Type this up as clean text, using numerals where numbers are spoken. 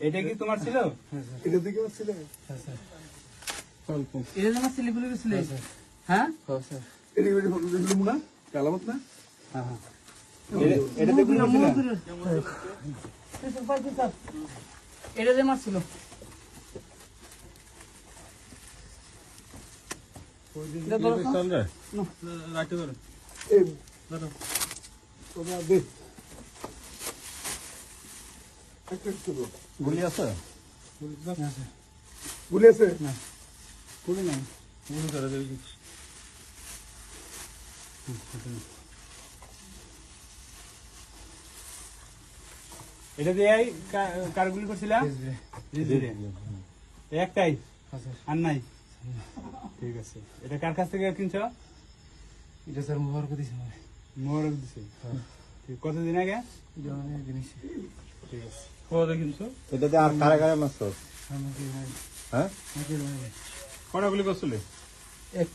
এটা কি তোমার ছিল? এটা থেকে ছিল এটা তোমার ছিল বলে গেছিল? হ্যাঁ স্যার। এটা দিলাম না কালামত না। হ্যাঁ হ্যাঁ এটা দেখুন এটা যে মাছ ছিল গুলি আছে গুলি আছে না গুলি নাই গুলি করে দেবে এটা দিয়ে কার গুলি করছিলা? একটাই আর নাই? ঠিক আছে। এটা কার কাছ থেকে কিনছো? এটা স্যার মোবারক দিছে। মোবারক দিছে? কতদিন আগে? ঠিক আছে। কত কিনছো? এটাতে আর কারা কারা মাছ? হ্যাঁ, কটা গুলি করছিলে? এক